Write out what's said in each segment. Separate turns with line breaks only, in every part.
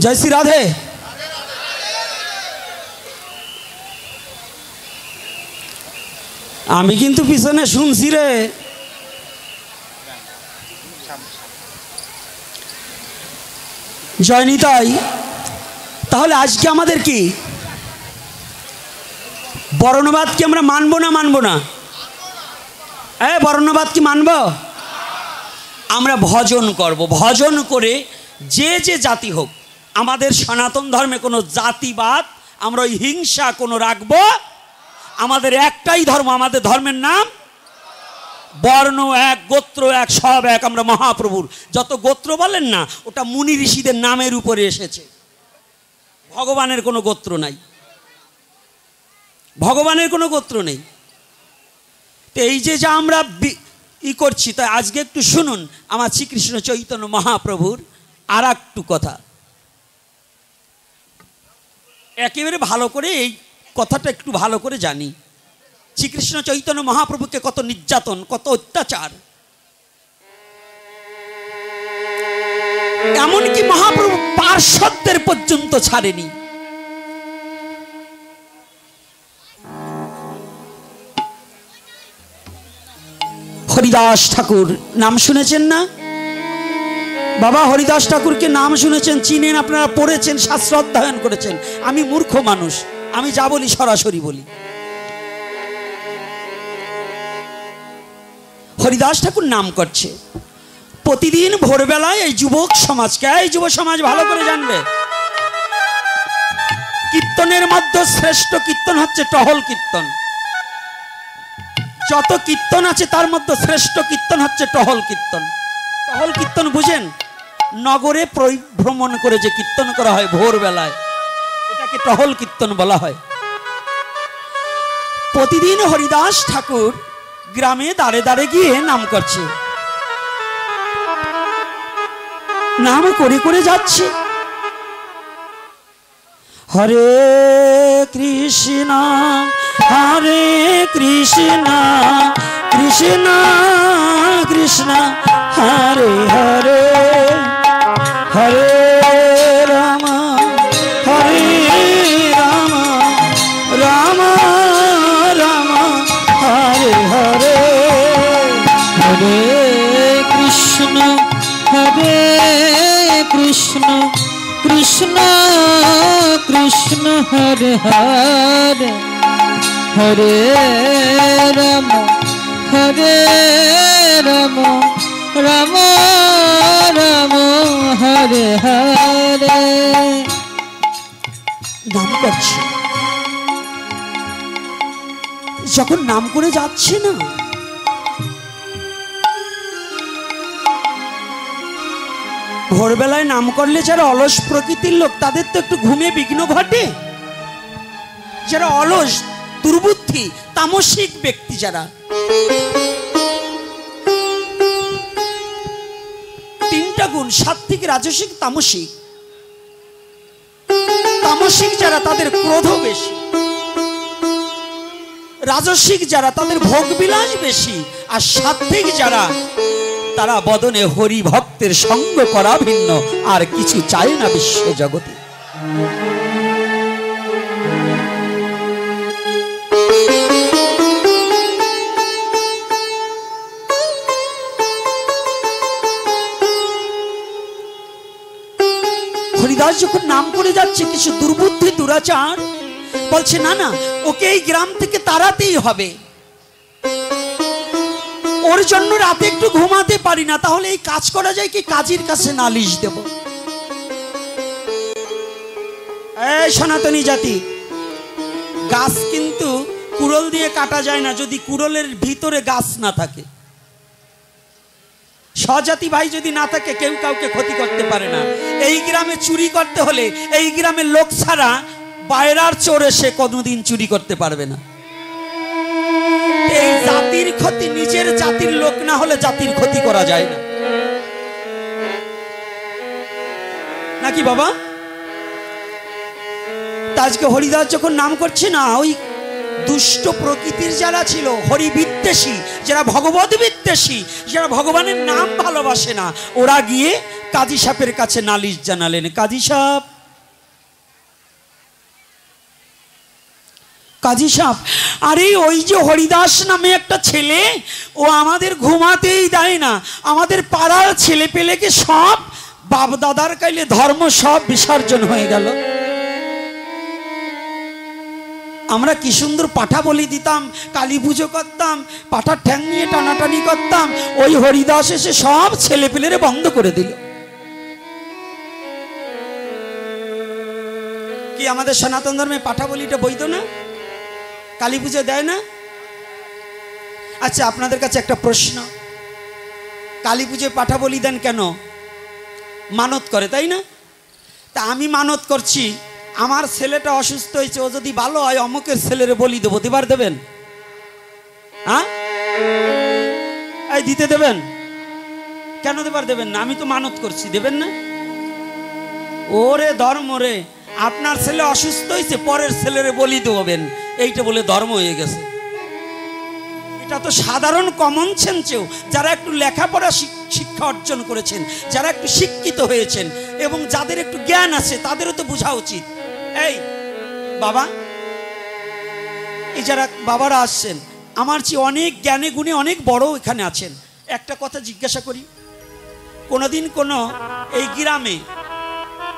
জয় শ্রী রাধে। আমি কিন্তু পিছনে শুনছি রে। জয় নিতাই। তাহলে আজকে আমাদের কি বর্ণবাদ কি আমরা মানবো না মানবো না? বর্ণবাদ কি মানব? আমরা ভজন করব। ভজন করে যে যে জাতি হোক, আমাদের সনাতন ধর্মে কোনো জাতিবাদ আমরা ওই হিংসা কোনো রাখবো। আমাদের একটাই ধর্ম, আমাদের ধর্মের নাম বর্ণ এক, গোত্র এক, সব এক। আমরা মহাপ্রভুর যত গোত্র বলেন না, ওটা মুনি ঋষিদের নামের উপরে এসেছে। ভগবানের কোনো গোত্র নাই, ভগবানের কোনো গোত্র নেই। তো এই যে যা আমরা করছি, তাই আজকে একটু শুনুন আমার শ্রীকৃষ্ণ চৈতন্য মহাপ্রভুর আর একটু কথা। একেবারে ভালো করে এই কথাটা একটু ভালো করে জানি। শ্রীকৃষ্ণ চৈতন্য মহাপ্রভুকে কত নির্যাতন, কত অত্যাচার, এমনকি মহাপ্রভু পার্শ্বদের পর্যন্ত ছাড়েনি। হরিদাস ঠাকুর নাম শুনেছেন না বাবা? হরিদাস ঠাকুরকে নাম শুনেছেন, চিনেন, আপনারা পড়েছেন, শাস্ত্র অধ্যয়ন করেছেন। আমি মূর্খ মানুষ, আমি যা বলি সরাসরি বলি। হরিদাস ঠাকুর নাম করছে প্রতিদিন ভোরবেলায় এই যুবক সমাজকে, এই যুব সমাজ ভালো করে জানবে, কীর্তনের মধ্যে শ্রেষ্ঠ কীর্তন হচ্ছে টহল কীর্তন। যত কীর্তন আছে তার মধ্যে শ্রেষ্ঠ কীর্তন হচ্ছে টহল কীর্তন। টহল কীর্তন বুঝেন? নগরে ভ্রমণ করে যে কীর্তন করা হয় ভোরবেলায়, এটাকে টহল কীর্তন বলা হয়। প্রতিদিন হরিদাস ঠাকুর গ্রামে দাঁড়ে দাঁড়ে গিয়ে নাম করছে, নাম করে করে যাচ্ছে। হরে কৃষ্ণ হরে কৃষ্ণ কৃষ্ণ কৃষ্ণ হরে হরে, হরে রাম হরে রাম রাম রাম হরে হরে, হরে কৃষ্ণ কৃষ্ণ কৃষ্ণ হরে হরে, হরে রাম রাম রাম হরে হরে। নাম করছে, যখন নাম করে যাচ্ছে না, ভোরবেলায় নাম করলে যারা অলস প্রকৃতির লোক, তাদের তো একটু ঘুমে বিঘ্ন ঘটে। যারা অলস, দুর্বুদ্ধি, তামসিক ব্যক্তি, যারা তিনটা গুণ, সাত্ত্বিক, রাজসিক, তামসিক। তামসিক যারা, তাদের ক্রোধ বেশি। রাজসিক যারা, তাদের ভোগ বিলাস বেশি। আর সাত্ত্বিক যারা, তারা বদনে হরি ভক্তের সঙ্গ করা ভিন্ন আর কিছু চায় না বিশ্ব জগতে। হরিদাস যখন নাম করে যাচ্ছে, কিছু দুর্বুদ্ধি, দুরাচার বলছে না না, ওকে এই গ্রাম থেকে তাড়াতেই হবে। ওর জন্য রাতে একটু ঘুমাতে পারি না, তাহলে এই কাজ করা যায় কি, কাজীর কাছে নালিশ দেব। এই সনাতনী জাতি, গাছ কিন্তু কুড়োল দিয়ে কাটা যায় না যদি কুড়োলের ভিতরে গাছ না থাকে। স্বজাতি ভাই যদি না থাকে, কেউ কাউকে ক্ষতি করতে পারে না। এই গ্রামে চুরি করতে হলে এই গ্রামের লোক ছাড়া বাইরের চোর এসে কোনোদিন চুরি করতে পারবে না। এই জাতির ক্ষতি নিজের জাতির লোক না হলে জাতির ক্ষতি করা যায় না, নাকি বাবা? আজকে হরিদাস যখন নাম করছে না, ওই দুষ্ট প্রকৃতির যারা ছিল, হরি বিদ্বেষী, যারা ভগবত বিদ্বেষী, যারা ভগবানের নাম ভালোবাসে না, ওরা গিয়ে কাজী সাহেবের কাছে নালিশ জানালেন, কাজী সাহেব, কাজী সাহেব, আরে ওই যে হরিদাস নামে একটা ছেলে, ও আমাদের ঘুমাতেই দেয় না, আমাদের পাড়ার ছেলে পেলেকে সব বাপ দাদার কাইলে ধর্ম সব বিসর্জন হয়ে গেল। আমরা কি সুন্দর পাঠা বলি দিতাম, কালী পুজো করতাম, পাঠার ঠ্যাং নিয়ে টানাটানি করতাম, ওই হরিদাস এসে সব ছেলে পেলেরে বন্ধ করে দিল। কি আমাদের সনাতন ধর্মে পাঠা বলিটা বৈধ না? কালী পুজো দেয় না? আচ্ছা, আপনাদের কাছে একটা প্রশ্ন, কালী পুজোয় পাঠা বলি দেন কেন? মানত করে, তাই না? তা আমি মানত করছি, আমার ছেলেটা অসুস্থ হয়েছে, ও যদি ভালো হয় অমুকের ছেলেরে বলি দেবো, দিবার দেবেন? হ্যাঁ, এই দিতে দেবেন? কেন দেবার দেবেন না? আমি তো মানত করছি, দেবেন না? ওরে ধর্ম রে, আপনার ছেলে অসুস্থ হয়েছে, পরের ছেলেরে বলি দেবেন, এইটা বলে ধর্ম হয়ে গেছে। এটা তো সাধারণ কমন সেন্সেও যারা একটু লেখাপড়া শিক্ষা অর্জন করেছেন, যারা একটু শিক্ষিত হয়েছেন এবং যাদের একটু জ্ঞান আছে, তাদেরও তো বোঝা উচিত। এই বাবা, এই যারা বাবারা আসছেন, আমার চেয়ে অনেক জ্ঞানে গুণে অনেক বড় এখানে আছেন, একটা কথা জিজ্ঞাসা করি, কোনোদিন কোনো এই গ্রামে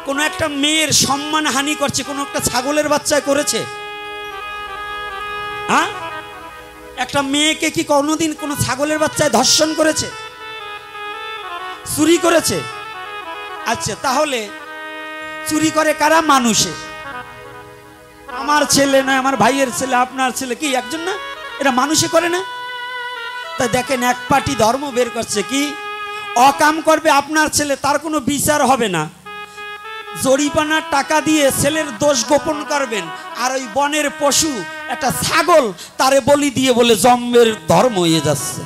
কোনো একটা মেয়ের সম্মান হানি করছে কোনো একটা ছাগলের বাচ্চায় করেছে? হ্যাঁ, একটা মেয়েকে কি কোনোদিন কোনো ছাগলের বাচ্চায় ধর্ষণ করেছে, চুরি করেছে? আচ্ছা, তাহলে চুরি করে কারা? মানুষে। আমার ছেলে নয়, আমার ভাইয়ের ছেলে, আপনার ছেলে, কি একজন না? এটা মানুষে করে না? তাই দেখেন, এক পার্টি ধর্ম বের করছে কি, অকাম করবে আপনার ছেলে, তার কোনো বিচার হবে না, জরিমানার টাকা দিয়ে ছেলের দোষ গোপন করবেন, আর ওই বনের পশু একটা ছাগল তারে বলি দিয়ে বলে জন্মের ধর্ম হয়ে যাচ্ছে।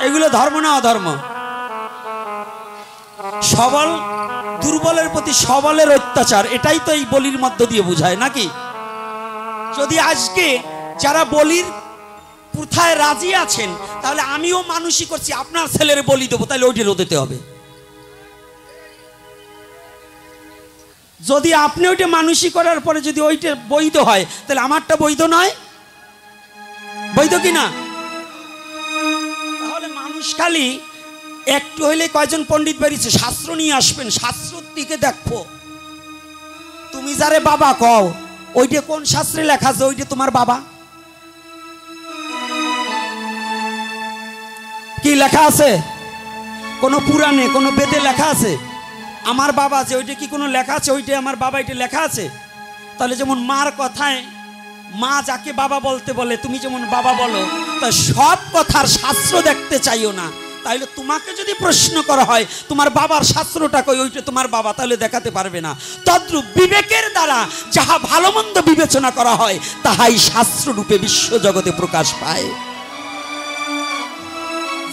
এগুলো ধর্ম না অধর্ম? সবল দুর্বলের প্রতি সবলের অত্যাচার, এটাই তো এই বলির মধ্য দিয়ে বোঝায় নাকি? যদি আজকে যারা বলির প্রথায় রাজি আছেন, তাহলে আমিও মানুষই করছি, আপনার ছেলের বলি দেবো, তাহলে ওইটা রোধতে হবে। যদি আপনি ওইটা মানুষই করার পরে যদি ওইটা বৈধ হয়, তাহলে আমারটা বৈধ নয়? বৈধ কি না? তাহলে মানুষ খালি একটু হইলে কয়জন পণ্ডিত বেরিয়েছে, শাস্ত্র নিয়ে আসবেন, শাস্ত্রের দিকে দেখো, তুমি যারে বাবা কও, ওইটা কোন শাস্ত্রে লেখা আছে, ওইটা তোমার বাবা? কি লেখা আছে? কোন পুরাণে কোন বেদে লেখা আছে আমার বাবা আছে, ওইটা কি কোনো লেখা আছে ওইটা আমার বাবা, এটা লেখা আছে? তাহলে যেমন মার কথায় মা যাকে বাবা বলতে বলে, তুমি যেমন বাবা বলো, তা সব কথার শাস্ত্র দেখতে চাইও না। তাইলে তোমাকে যদি প্রশ্ন করা হয় তোমার বাবার শাস্ত্রটা কই, ওইটা তোমার বাবা, তাহলে দেখাতে পারবে না। তদ্রূপ বিবেকের দ্বারা যাহা ভালো মন্দ বিবেচনা করা হয়, তাহাই শাস্ত্ররূপে বিশ্বজগতে প্রকাশ পায়।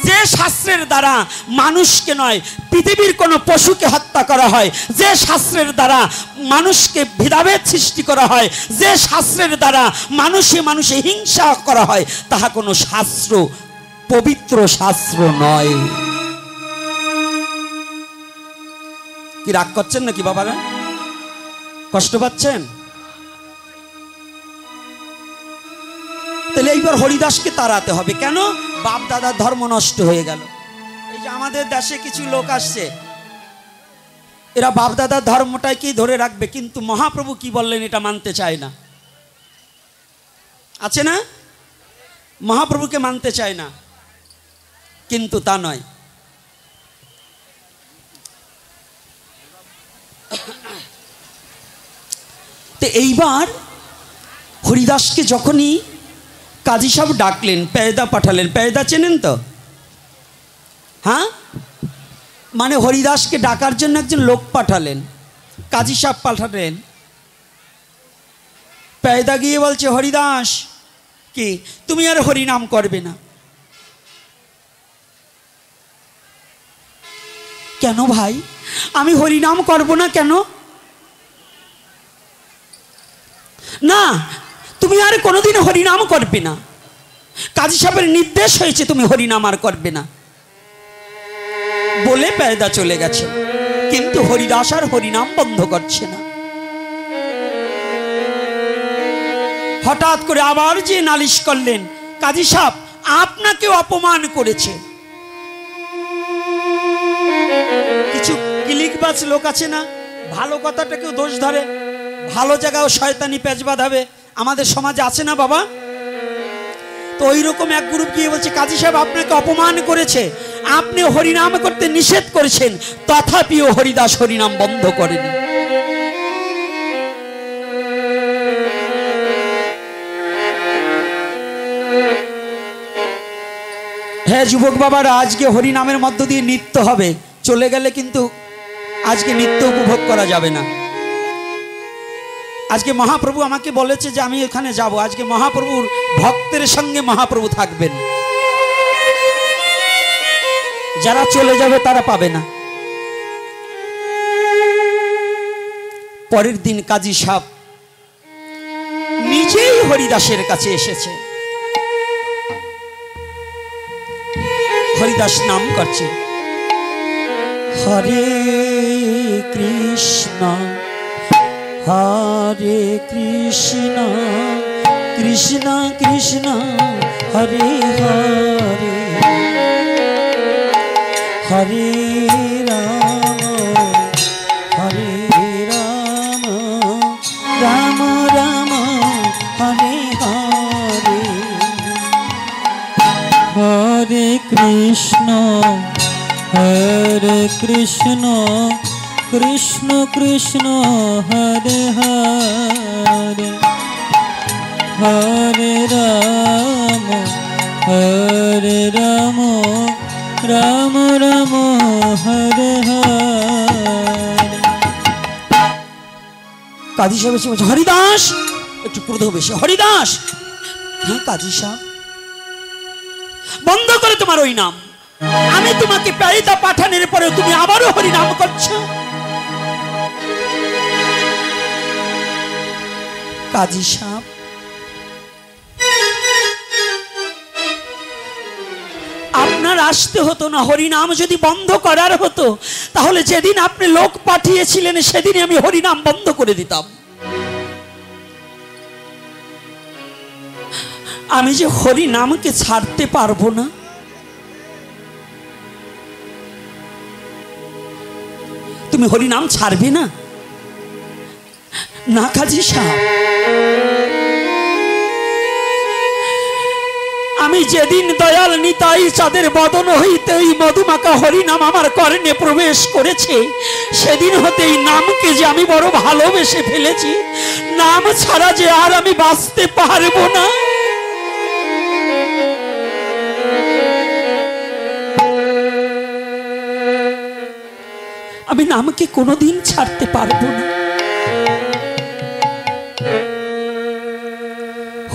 যে শাস্ত্রের দ্বারা মানুষকে নয়, পৃথিবীর কোনো পশুকে হত্যা করা হয়, যে শাস্ত্রের দ্বারা মানুষকে ভেদাভেদ সৃষ্টি করা হয়, যে শাস্ত্রের দ্বারা মানুষে মানুষে হিংসা করা হয়, তাহা কোনো শাস্ত্র পবিত্র শাস্ত্র নয়। কি রাগ করছেন নাকি বাবারা? কষ্ট পাচ্ছেন? তাহলে এইবার হরিদাসকে তাড়াতে হবে। কেন? বাপ দাদার ধর্ম নষ্ট হয়ে গেল। এই যে আমাদের দেশে কিছু লোক আসছে, এরা বাপ দাদার ধর্মটাই কি ধরে রাখবে, কিন্তু মহাপ্রভু কি বললেন এটা মানতে চায় না। আছে না? মহাপ্রভুকে মানতে চায় না, কিন্তু তা নয়। তো এইবার হরিদাসকে যখনই কাজী সাহেব ডাকলেন, পেয়দা পাঠালেন। পেয়দা চেনেন তো? হ্যাঁ, মানে হরিদাসকে ডাকার জন্য একজন লোক পাঠালেন, কাজী সাহেব পাঠালেন। পেয়দা গিয়ে বলছে, হরিদাস কি তুমি আর হরিনাম করবে না? কেন ভাই, আমি হরিনাম করব না কেন? না, তুমি আর কোনোদিন হরিনাম করবে না, কাজী সাহেবের নির্দেশ হয়েছে তুমি হরিনাম আর করবে না। বলে পেয়দা চলে গেছে, কিন্তু হরিদাস আর হরিনাম বন্ধ করছে না। হঠাৎ করে আবার যে নালিশ করলেন, কাজী সাহেব আপনাকে অপমান করেছে। কিছু কিলিকবাজ লোক আছে না, ভালো কথাটাকেও দোষ ধরে, ভালো জায়গাও শয়তানি পেঁচ বাঁধাবে, আমাদের সমাজে আছে না বাবা? তো ওই রকম এক গ্রুপ গিয়ে বলছে, কাজী সাহেব আপনাকে অপমান করেছে, আপনি হরিনাম করতে নিষেধ করেছেন, তথাপিও হরিদাস হরিনাম বন্ধ করেনি। হ্যাঁ যুবক বাবারা, আজকে হরিনামের মধ্য দিয়ে নৃত্য হবে, চলে গেলে কিন্তু আজকে নৃত্য উপভোগ করা যাবে না। আজকে মহাপ্রভু আমাকে বলেছে যে আমি এখানে যাব, আজকে মহাপ্রভুর ভক্তের সঙ্গে মহাপ্রভু থাকবেন, যারা চলে যাবে তারা পাবে না। পরের দিন কাজী সাহেব নিজেই হরিদাসের কাছে এসেছে, হরিদাস নাম করছে, হরে কৃষ্ণ হরে কৃষ্ণ কৃষ্ণ কৃষ্ণ হরে হরে হরে রাম হরে রাম রাম রাম হরে হরে
হরে কৃষ্ণ কৃষ্ণ কৃষ্ণ হরে হরে হরে রাম রাম রাম হরে হরে।
কাজী সাহেব এসে বলছে, হরিদাস, একটু ক্রোধ বেশি, হরিদাস। হ্যাঁ কাজী সাহেব, বন্ধ করে তোমার ওই নাম, আমি তোমাকে পেয়দা পাঠানোর পরে তুমি আবারও হরিনাম করছো। কাজী সাহেব, আপনার আসতে হতো না, হরিনাম যদি বন্ধ করার হতো তাহলে যেদিন আপনি লোক পাঠিয়েছিলেন সেদিনই আমি হরিনাম বন্ধ করে দিতাম। আমি যে হরিনামকে ছাড়তে পারবো না, তুমি হরিনাম ছাড়বে না? না কাজী সাহেব, আমি যেদিন দয়াল নিতাই চাঁদের বদন হইতে ওই মধুমাখা হরিনাম আমার কর্ণে প্রবেশ করেছে, সেদিন হতে এই নামকে যে আমি বড় ভালোবেসে ফেলেছি, নাম ছাড়া যে আর আমি বাঁচতে পারবো না। আমি নামকে কোনোদিন ছাড়তে পারবো না।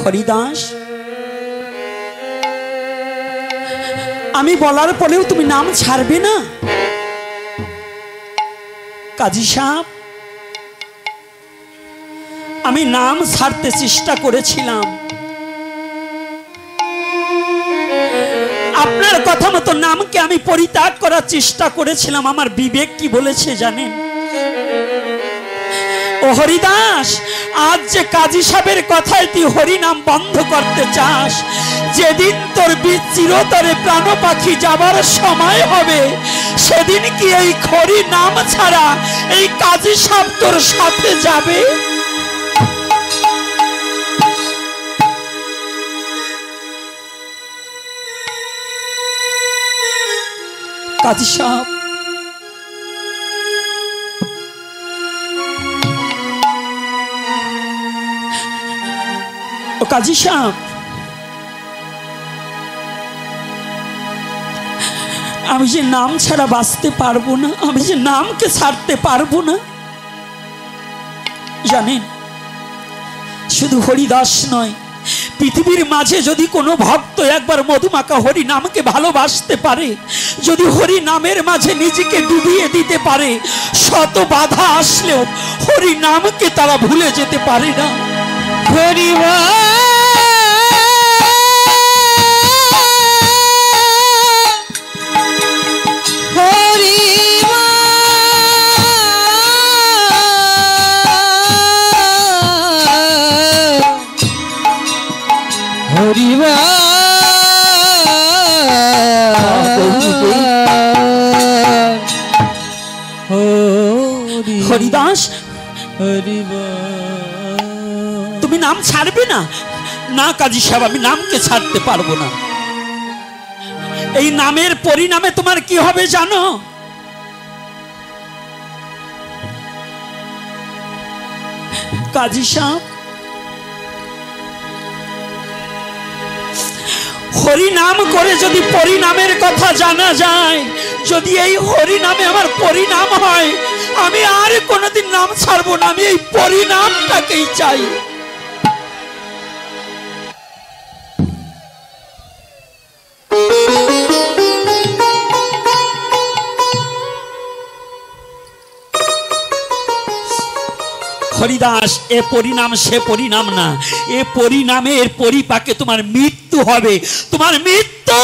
হরিদাস, আমি বলার পরেও তুমি নাম ছাড়বে না? কাজী সাহেব, আমি নাম ছাড়তে চেষ্টা করেছিলাম, আপনার কথা মতো নামকে আমি পরিত্যাগ করার চেষ্টা করেছিলাম। আমার বিবেক কি বলেছে জানেন? ও হরিদাস, আজ যে কাজী সাহেবের কথায় তুই হরিনাম বন্ধ করতে চাস, যেদিন তোর চিরতরে প্রাণ পাখি যাবার সময় হবে সেদিন কি এই হরি নাম ছাড়া এই কাজী সাহেব তোর সাথে যাবে? কাজী সাহেব, ও কাজী সাহেব, আমি যে নাম ছাড়া বাঁচতে পারবো না, আমি যে নামকে ছাড়তে পারবো না। জানেন, শুধু হরিদাস নয়, পৃথিবীর মাঝে যদি কোনো ভক্ত একবার মধুমাখা হরি নামকে ভালোবাসতে পারে, যদি হরি নামের মাঝে নিজেকে ডুবিয়ে দিতে পারে, শত বাধা আসলেও হরি নামকে তারা ভুলে যেতে পারে না।
হরি হরি হরিবা
হরিদাস,
হরিবা
তুমি নাম ছাড়বে না? না কাজী সাহেব, আমি নামকে ছাড়তে পারবো না। এই নামের পরিণামে তোমার কি হবে জানো? কাজী সাহেব, হরি নাম করে যদি পরিণামের কথা জানা যায়, যদি এই হরি নামে আমার পরিণাম হয়, আমি আর কোনোদিন নাম ছাড়বো না। আমি এই পরিণামটাকেই চাই। হরিদাস, এ পরিণাম সে পরিণাম না, এ পরিণামের পরিপাকে তোমার মৃত্যু হবে, তোমার মৃত্যু।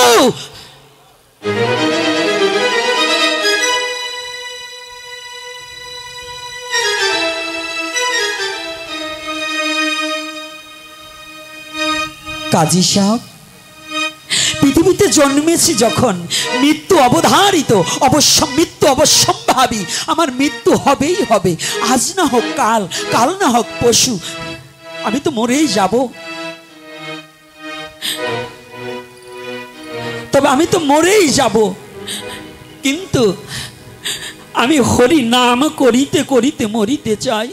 কাজী সাহেব, পৃথিবীতে জন্মেছি যখন, মৃত্যু অবধারিত, অবশ্য মৃত্যু অবশ্যম্ভাবী। আমার মৃত্যু হবেই হবে, আজ না হোক কাল, কাল না হোক পশু, আমি তো মরেই যাব। তবে আমি তো মরেই যাব, কিন্তু আমি হরি নাম করিতে করিতে মরিতে চাই।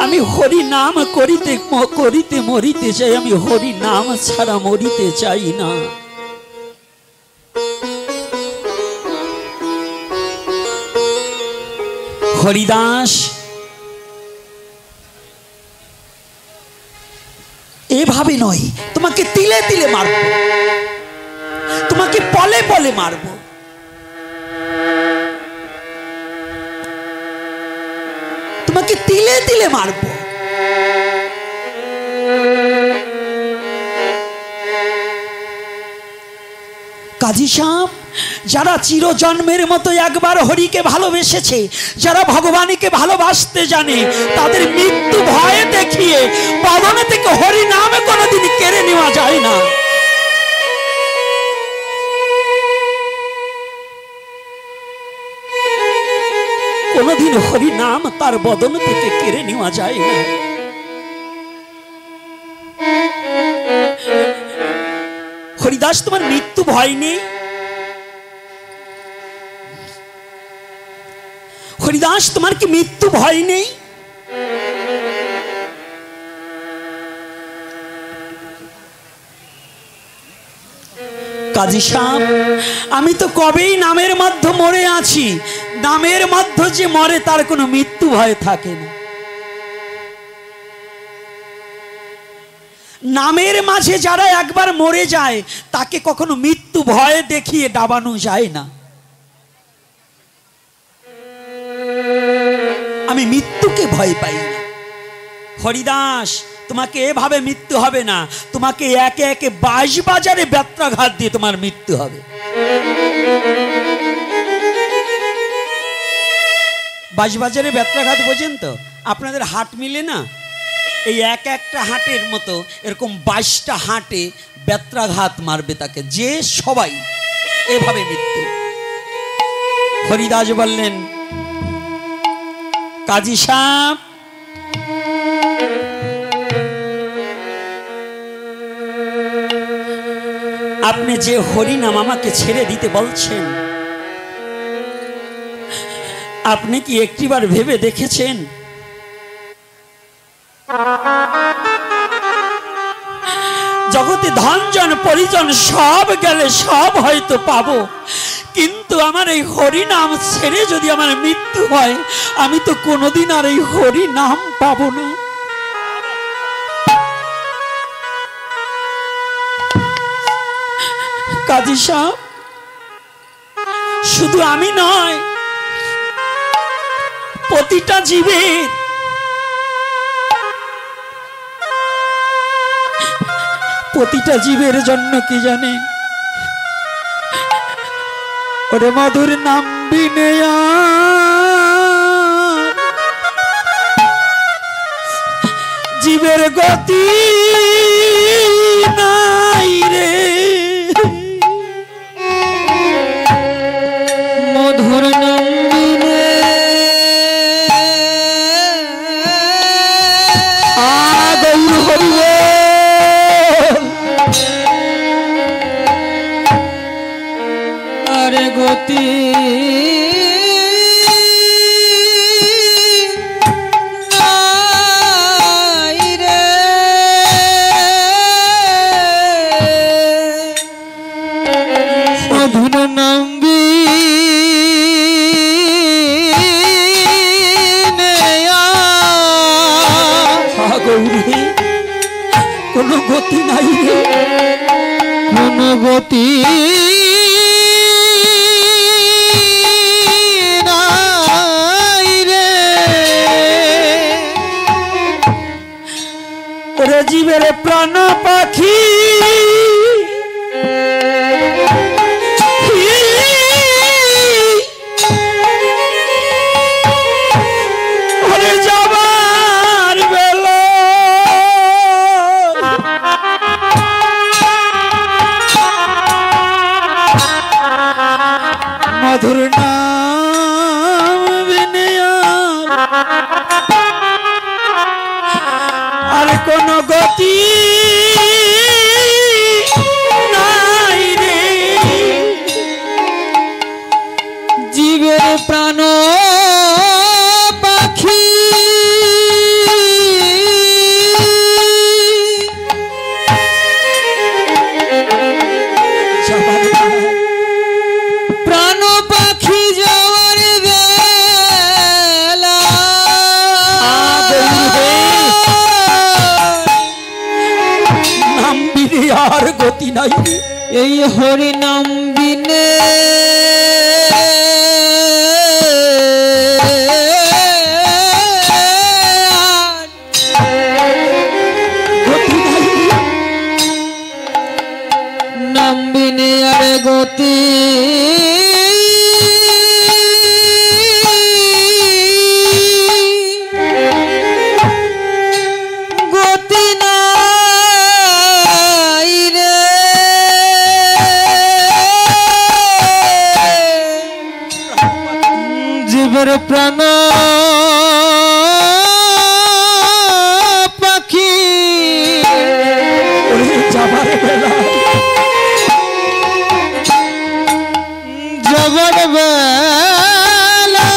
আমি হরি নাম করিতে করিতে মরিতে চাই। আমি হরি নাম ছাড়া মরিতে চাই না। হরিদাস, এভাবে নয়, তোমাকে তিলে তিলে মারব, তোমাকে পলে পলে মারব। তোমাকে তিলে তিলে মারব। কাজী সাহেব, যারা চিরজন্মের মতো একবার হরিকে ভালোবেসেছে, যারা ভগবানকে ভালোবাসতে জানে, তাদের মৃত্যু ভয়ে দেখিয়ে বদনে থেকে হরি নামে কোনোদিন কেড়ে নেওয়া যায় না। কোনোদিন হরি নাম তার বদন থেকে কেড়ে নেওয়া যায় না। হরিদাস, তোমার মৃত্যু ভয় নেই? হরিদাস, তোমার কি মৃত্যু ভয় নেই? কাজী সাহেব, আমি তো কবেই নামের মধ্যে মরে আছি। নামের মধ্যে যে মরে তার কোনো মৃত্যু ভয় থাকে না। নামের মাঝে যারা একবার মরে যায়, তাকে কখনো মৃত্যু ভয় দেখিয়ে ডাবানো যায় না। আমি মৃত্যুকে ভয় পাই না। হরিদাস, তোমাকে এভাবে মৃত্যু হবে না, তোমাকে একে একে 22 বাজারে ব্যত্রাঘাত দিয়ে তোমার মৃত্যু হবে। 22 বাজারে ব্যত্রাঘাত বোঝেন তো? আপনাদের হাট মিলে না, এই এক একটা হাটের মতো এরকম 22টা হাটে ব্যত্রাঘাত মারবে তাকে, যে সবাই এভাবে মৃত্যু। হরিদাস বললেন, কাজী সাহেব, আপনি যে হরিনাম আমাকে ছেড়ে দিতে বলছেন, আপনি কি একটিবার ভেবে দেখেছেন জগতে ধনজন পরিজন সব গেলে সব হয়তো পাবো, কিন্তু আমার এই হরি নাম ছেড়ে যদি আমার মৃত্যু হয়, আমি তো কোনোদিন আর এই হরি নাম পাবো না। কাজী সাহেব, শুধু আমি নয়, প্রতিটা জীবের জন্য কি জানেন, ওরে মধুর নাম বিনে জীবের গতি নাই রে,
মধুর নাম বিনে
গৌর হরিব
আরে গতি নাই রে, মধুর নাম বিনে
গৌরী কোনো গতি নাই রে,
কোনো গতি নাই রে,
ওরে জীবের প্রাণ পাখি ওরে যাবার বেলা মধুর নাম বিনে আর কোন গতি নাই রে,
জীবের প্রাণ পাখি
যাবার বেলা
প্রাণ পাখি যাওয়ার বেলা
নাম বিনে আর গতি নাই রে,
এই হরি নাম বিনে
গতি নাই রে,
নাম বিনে আর গতি গতি নাই রে, জীবের প্রাণ পাখি
ওরে যাবার বেলা
যাবার বেলা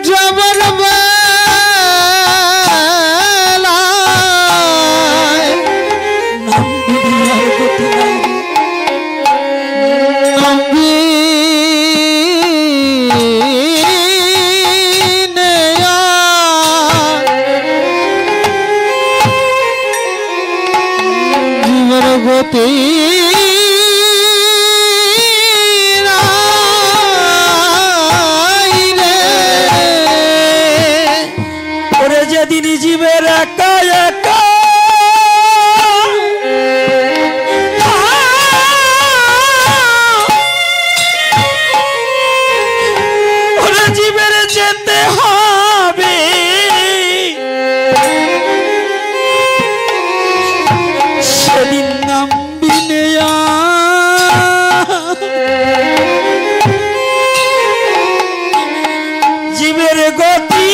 যাবার বেলা
নাম বিনে আর গতি নাই রে,
নাম বিনে জীবন গতি নাই রে,
ওরে যেদিন জীবের একা একা ওরে জীবের যেতে হবে সেদিন নাম বিনে জীবের গতি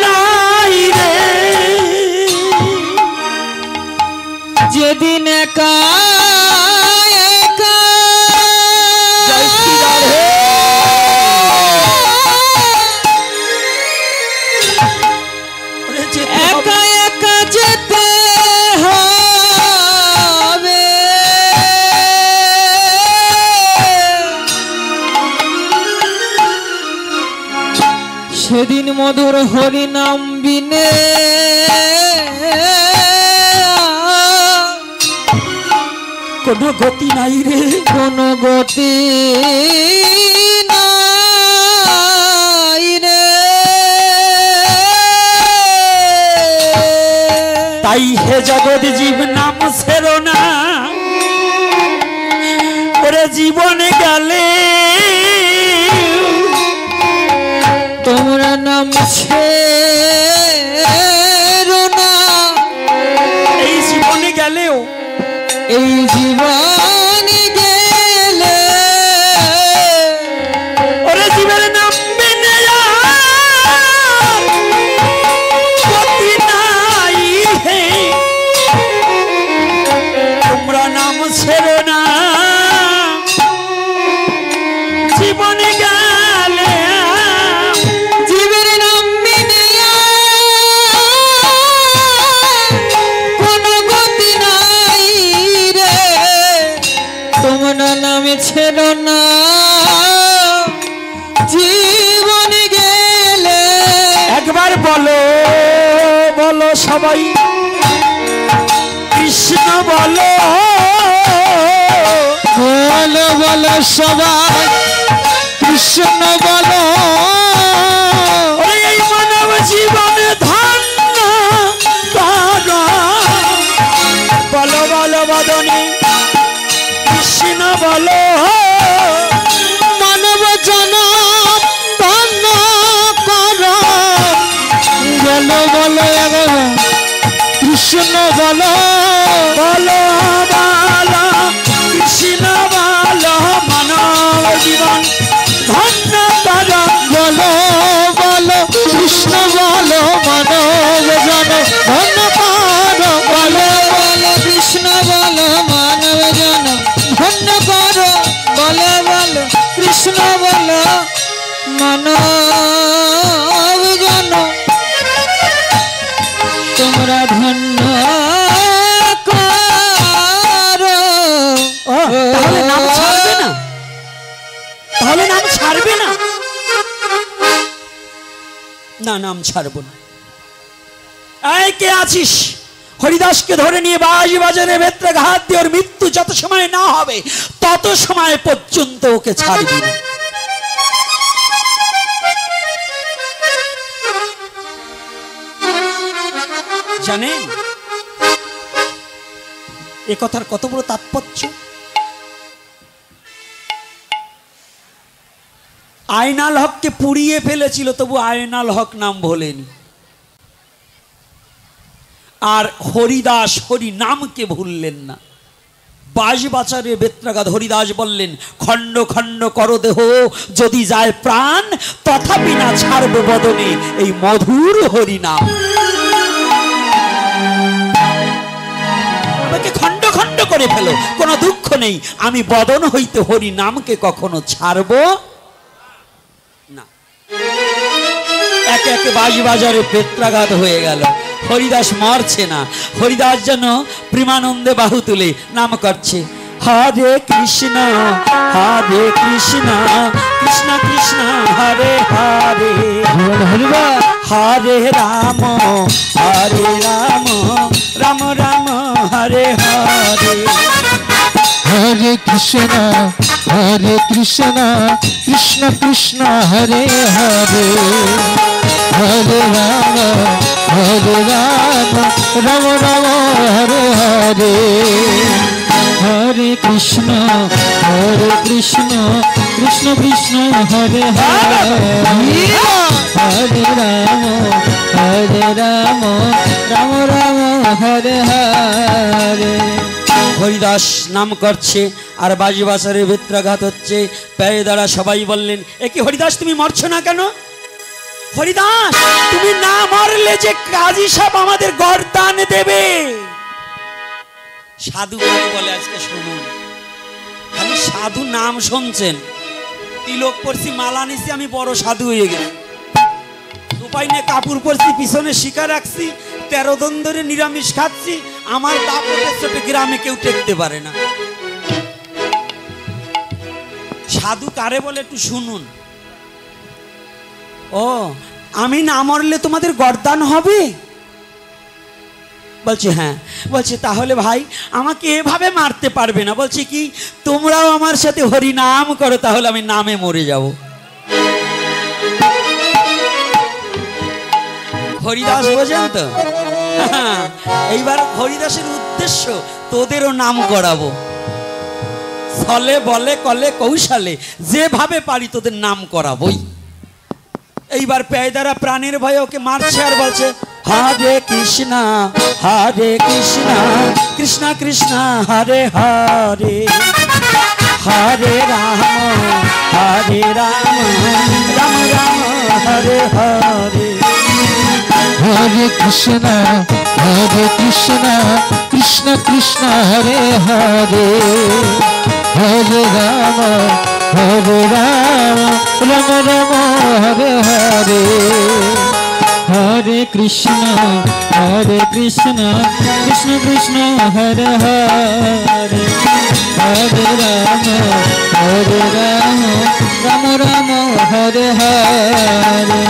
নাই রে,
যেদিন একা একা
জয় শ্রী রাধে। ওরে যেতে হবে,
একা একা যেতে হবে, সেদিন মধুর হরি নাম বিনে
কোনো গতি নাই রে,
কোনো গতি নাই রে,
তাই হে জগৎ জীব নাম ছেড়ো না, ওরে জীবনে গেলে
তোমরা নাম ছেড়ো না,
এই জীবনে গেলেও
এই জীবনে গেলে
ওরে জীবের নাম মেনে গতি নাই হে, তোমরা নাম ছেড়ো না জীবনে গেলে,
জীবের নাম মেনে কোনো গতি নাই রে, তোমরা নাম ছেড়ো না জীবনে গেলে।
একবার বলো বলো সবাই কৃষ্ণ বলো,
বলো বলো সবাই কৃষ্ণ বলো,
ওরে এই মানব জীবনে ধন্য করো, বলো বলো বদনে কৃষ্ণ বলো,
মানব জনম ধন্য করো, বলো বলো একবার কৃষ্ণ বলো,
বলো বলো কৃষ্ণ বলো, মানব জীবন ধন্য করো,
বলো বলো কৃষ্ণ বলো, মানব জনম ধন্য করো, বলো বলো কৃষ্ণ বলো, মানব জনম ধন্য করো, বলো বলো কৃষ্ণ বলো, মানব জনম তোমরা ধন্য করো।
তাহলে নাম ছাড়বে না, তাহলে নাম ছাড়বে না, না নাম ছাড়বো না। এই কে আছিস, হরিদাসকে ধরে নিয়ে বাজি বাজারে ভেতরে ঘাত দিয়ে ওর মৃত্যু যত সময় না হবে তত সময় পর্যন্ত ওকে ছাড়বি না। জানেন এ কথার কত বড় তাৎপর্য? আয়নাল হককে পুড়িয়ে ফেলেছিল, তবু আয়নাল হক নাম ভোলেনি। আর হরিদাস হরি নামকে ভুললেন না। বাঁশবাচারে বেত্রাঘাত হরিদাস বললেন, খণ্ড খণ্ড করো দেহ যদি যায় প্রাণ, তথাপি না ছাড়ব বদনে এই মধুর হরি নাম। আমাকে খণ্ড খণ্ড করে ফেলো, কোনো দুঃখ নেই, আমি বদন হইতে হরি নামকে কখনো ছাড়ব না। একে একে বাঁশবাজারে বেত্রাঘাত হয়ে গেল। হরিদাস মরছে না, হরিদাস যেন প্রেমানন্দে বাহু তুলে নাম করছে, হরে কৃষ্ণ কৃষ্ণ কৃষ্ণ হরে হরে, হরে রাম রাম রাম হরে হরে,
হরে কৃষ্ণ কৃষ্ণ কৃষ্ণ হরে হরে, হরে রাম রাম রাম হরে হরে, হরে কৃষ্ণ কৃষ্ণ কৃষ্ণ হরে হরে, হরে রাম রাম রাম হরে হরে।
হরিদাস নাম করছে আর বাঁশবাজারে বেত্রাঘাত হচ্ছে। পায়ে দ্বারা সবাই বললেন, এ কি হরিদাস তুমি মরছো না কেন? হরিদাস তুমি না মরলে যে কাজী সাহেব আমাদের গর্দান দেবে। সাধু বলে আজকে শুনুন, খালি সাধু নাম শুনছেন, তিলক পরছি মালা নিছি আমি বড় সাধু হয়ে গেলাম, উপায় নিয়ে কাপড় পরছি পিছনে শিকার রাখছি, 13 দিন ধরে নিরামিষ খাচ্ছি, আমার দাপটের চোটে গ্রামে কেউ টেকতে পারে না। সাধু কারে বলে একটু শুনুন। ও আমি না মরলে তোমাদের গর্দান হবে? বলছে হ্যাঁ। বলছে তাহলে ভাই আমাকে এভাবে মারতে পারবে না। বলছে কি তোমরাও আমার সাথে হরি নাম করো, তাহলে আমি নামে মরে যাব। হরিদাস বোঝেন তো? এইবার হরিদাসের উদ্দেশ্য তোদেরও নাম করাবো, ছলে বলে কলে কৌশলে যেভাবে পারি তোদের নাম করাবই। এইবার পেয়দারা প্রাণের ভয়ে ওকে মারছে আর বলছে, হরে কৃষ্ণ কৃষ্ণ কৃষ্ণ হরে হরে, হরে রাম রাম রাম হরে হরে।
হরে কৃষ্ণ কৃষ্ণ কৃষ্ণ হরে হরে, হরে রাম রাম রাম হরে হরে। হরে কৃষ্ণ কৃষ্ণ কৃষ্ণ হরে হরে, হরে রাম রাম রাম হরে হরে।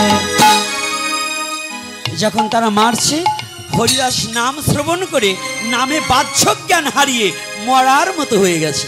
যখন তারা মারছে, হরিদাস নাম শ্রবণ করে নামে বাহ্য জ্ঞান হারিয়ে মরার মতো হয়ে গেছে।